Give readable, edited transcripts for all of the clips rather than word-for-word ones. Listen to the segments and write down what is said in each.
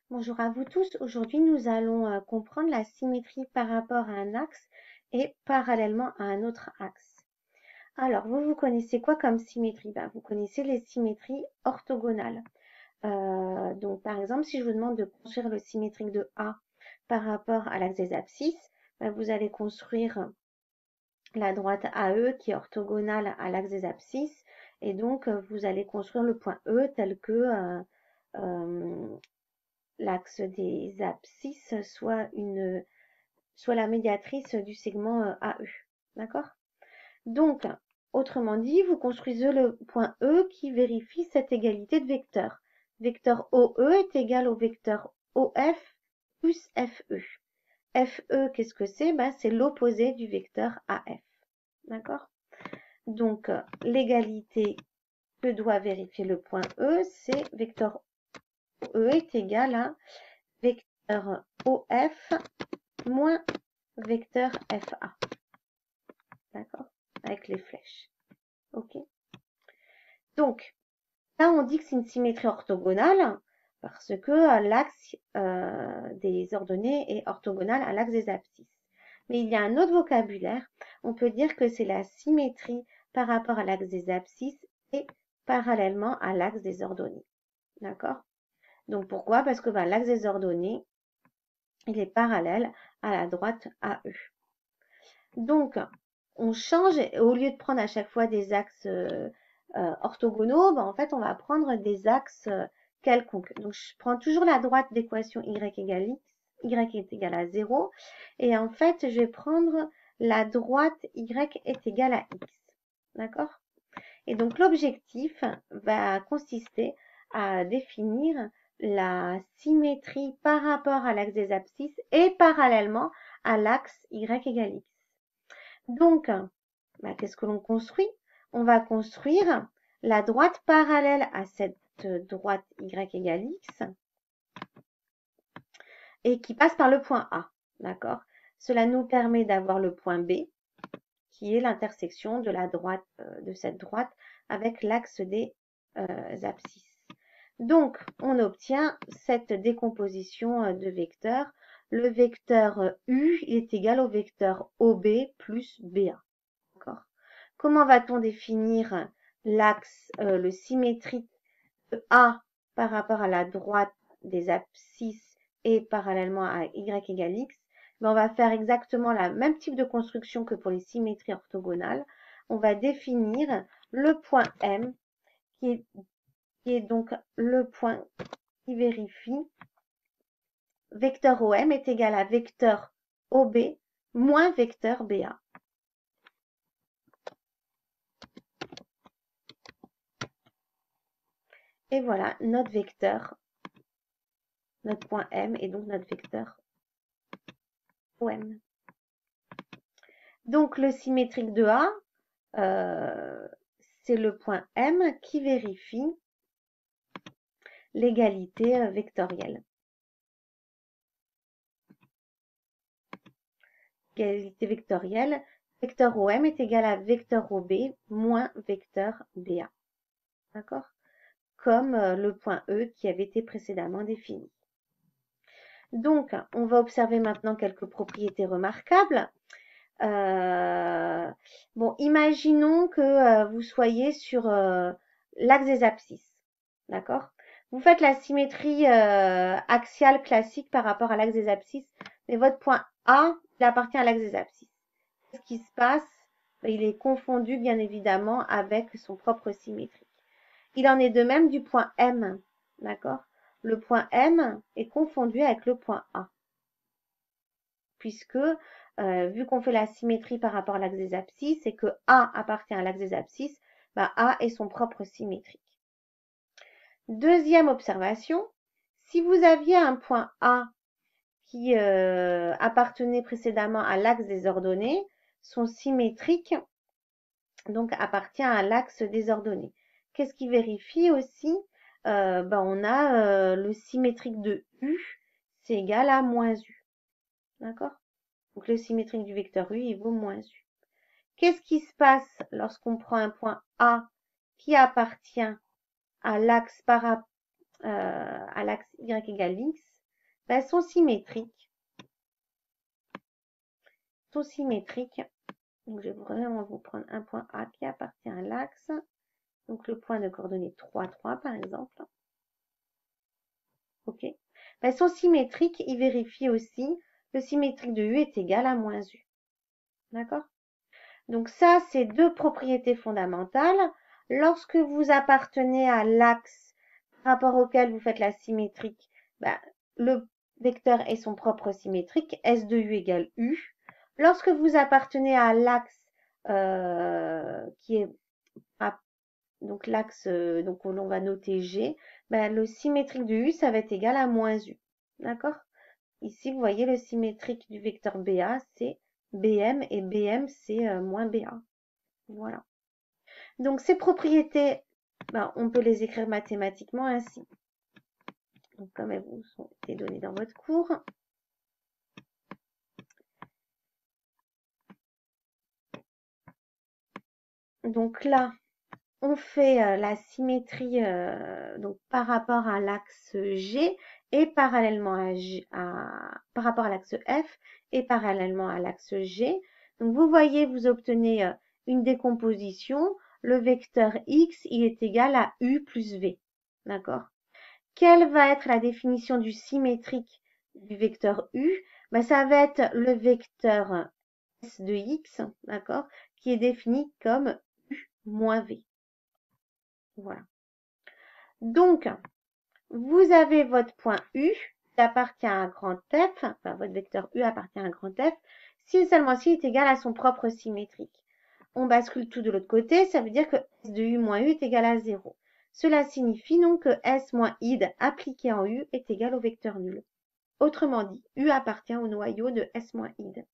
Bonjour à vous tous. Aujourd'hui, nous allons comprendre la symétrie par rapport à un axe et parallèlement à un autre axe. Alors, vous connaissez quoi comme symétrie? Vous connaissez les symétries orthogonales. Donc, par exemple, si je vous demande de construire le symétrique de A par rapport à l'axe des abscisses, vous allez construire la droite AE qui est orthogonale à l'axe des abscisses. Et donc, vous allez construire le point E tel que l'axe des abscisses soit la médiatrice du segment AE. D'accord? Donc, autrement dit, vous construisez le point E qui vérifie cette égalité de vecteurs. Vecteur OE est égal au vecteur OF plus FE. FE, qu'est-ce que c'est? C'est l'opposé du vecteur AF. D'accord? Donc, l'égalité que doit vérifier le point E, c'est vecteur E est égal à vecteur OF moins vecteur FA. D'accord? Avec les flèches. OK? Donc, là, on dit que c'est une symétrie orthogonale parce que l'axe des ordonnées est orthogonal à l'axe des abscisses. Mais il y a un autre vocabulaire. On peut dire que c'est la symétrie par rapport à l'axe des abscisses et parallèlement à l'axe des ordonnées. D'accord? Donc, pourquoi? Parce que l'axe des ordonnées, il est parallèle à la droite AE. Donc, on change, au lieu de prendre à chaque fois des axes orthogonaux, en fait, on va prendre des axes quelconques. Donc, je prends toujours la droite d'équation y égale x, y est égal à 0. Et en fait, je vais prendre la droite y est égale à x. D'accord? Et donc, l'objectif va consister à définir la symétrie par rapport à l'axe des abscisses et parallèlement à l'axe y égale x. Donc, qu'est-ce que l'on construit? On va construire la droite parallèle à cette droite y égale x et qui passe par le point A. D'accord? Cela nous permet d'avoir le point B qui est l'intersection de la droite de cette droite avec l'axe des abscisses. Donc, on obtient cette décomposition de vecteurs. Le vecteur U est égal au vecteur OB plus BA. D'accord? Comment va-t-on définir l'axe, le symétrique de A par rapport à la droite des abscisses et parallèlement à y égale x? On va faire exactement le même type de construction que pour les symétries orthogonales. On va définir le point M qui est donc le point qui vérifie vecteur OM est égal à vecteur OB moins vecteur BA. Et voilà notre vecteur, notre point M et donc notre vecteur OM. Donc le symétrique de A, c'est le point M qui vérifie l'égalité vectorielle. Égalité vectorielle, vecteur OM est égal à vecteur OB moins vecteur BA. D'accord? Comme le point E qui avait été précédemment défini. Donc, on va observer maintenant quelques propriétés remarquables. Imaginons que vous soyez sur l'axe des abscisses. D'accord? Vous faites la symétrie axiale classique par rapport à l'axe des abscisses, mais votre point A, il appartient à l'axe des abscisses. Qu'est-ce qui se passe? Il est confondu, bien évidemment, avec son propre symétrique. Il en est de même du point M. D'accord? Le point M est confondu avec le point A. Puisque, vu qu'on fait la symétrie par rapport à l'axe des abscisses et que A appartient à l'axe des abscisses, A est son propre symétrique. Deuxième observation, si vous aviez un point A qui appartenait précédemment à l'axe des ordonnées, son symétrique donc appartient à l'axe des ordonnées. Qu'est-ce qui vérifie aussi? On a le symétrique de U, c'est égal à moins U. D'accord? Donc le symétrique du vecteur U, il vaut moins U. Qu'est-ce qui se passe lorsqu'on prend un point A qui appartient à l'axe à l'axe y égale x? Ben, sont symétriques. Donc, je vais vraiment vous prendre un point A qui appartient à l'axe. Donc, le point de coordonnées 3, 3, par exemple. OK. Ben, sont symétriques. Il vérifie aussi le symétrique de U est égal à moins U. D'accord? Donc, ça, c'est deux propriétés fondamentales. Lorsque vous appartenez à l'axe par rapport auquel vous faites la symétrique, ben, le vecteur est son propre symétrique, S de U égale U. Lorsque vous appartenez à l'axe qui est donc l'axe donc on va noter G, ben, le symétrique de U, ça va être égal à moins U. D'accord? Ici, vous voyez le symétrique du vecteur BA, c'est BM et BM, c'est moins BA. Voilà. Donc, ces propriétés, ben, on peut les écrire mathématiquement ainsi. Donc, comme elles vous ont été données dans votre cours. Donc là, on fait la symétrie donc par rapport à l'axe G et parallèlement par rapport à l'axe F et parallèlement à l'axe G. Donc vous voyez, vous obtenez une décomposition. Le vecteur x, il est égal à u plus v. D'accord? Quelle va être la définition du symétrique du vecteur u? Ben, ça va être le vecteur s de x, d'accord, qui est défini comme u moins v. Voilà. Donc, vous avez votre point U qui appartient à un grand F, enfin votre vecteur U appartient à un grand F, si et seulement s'il est égal à son propre symétrique. On bascule tout de l'autre côté, ça veut dire que S de U moins U est égal à 0. Cela signifie donc que S moins id appliqué en U est égal au vecteur nul. Autrement dit, U appartient au noyau de S moins id.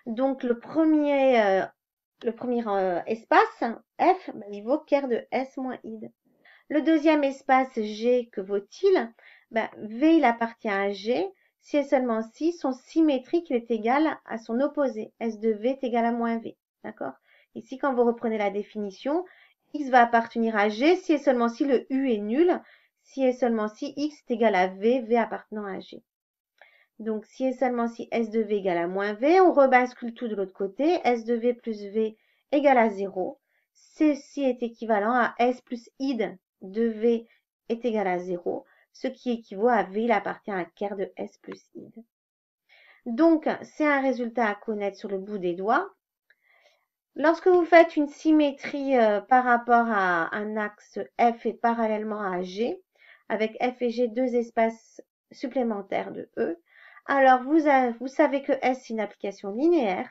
Donc le premier espace, F, il vaut ker de S moins id. Le deuxième espace G, que vaut-il? V, il appartient à G. Si et seulement si son symétrique il est égal à son opposé. S de V est égal à moins V. D'accord? Ici, quand vous reprenez la définition, X va appartenir à G si et seulement si le U est nul. Si et seulement si X est égal à V, V appartenant à G. Donc, si et seulement si S de V égale à moins V, on rebascule tout de l'autre côté. S de V plus V égale à 0. Ceci est équivalent à S plus id de V est égal à 0, ce qui équivaut à V, il appartient à ker de S plus id. Donc, c'est un résultat à connaître sur le bout des doigts. Lorsque vous faites une symétrie par rapport à un axe F et parallèlement à G, avec F et G deux espaces supplémentaires de E, alors vous savez que S c'est une application linéaire,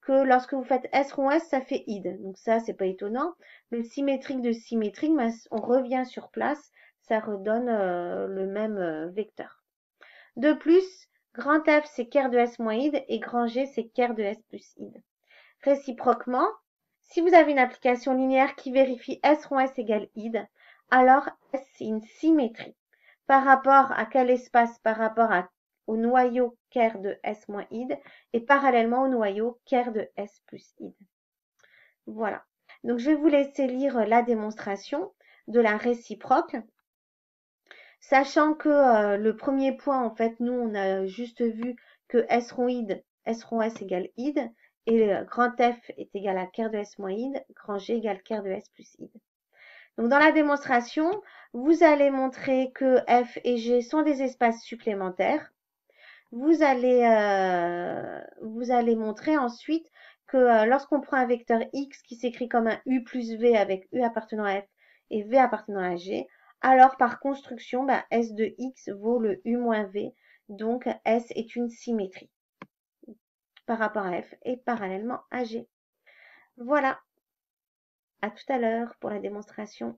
que lorsque vous faites S rond S, ça fait id. Donc ça, c'est pas étonnant. Le symétrique de symétrique, on revient sur place, ça redonne le même vecteur. De plus, grand F, c'est ker de S moins id, et grand G, c'est ker de S plus id. Réciproquement, si vous avez une application linéaire qui vérifie S rond S égale id, alors S, c'est une symétrie. Par rapport à quel espace? Par rapport au noyau ker de S moins id et parallèlement au noyau ker de S plus id. Voilà. Donc, je vais vous laisser lire la démonstration de la réciproque. Sachant que le premier point, en fait, nous, on a juste vu que S rond S égale id et grand F est égal à ker de S moins id, grand G égale ker de S plus id. Donc, dans la démonstration, vous allez montrer que F et G sont des espaces supplémentaires. Vous allez montrer ensuite que lorsqu'on prend un vecteur x qui s'écrit comme un u plus v avec u appartenant à f et v appartenant à g, alors par construction, S de x vaut le u moins v, donc S est une symétrie par rapport à f et parallèlement à g. Voilà, à tout à l'heure pour la démonstration.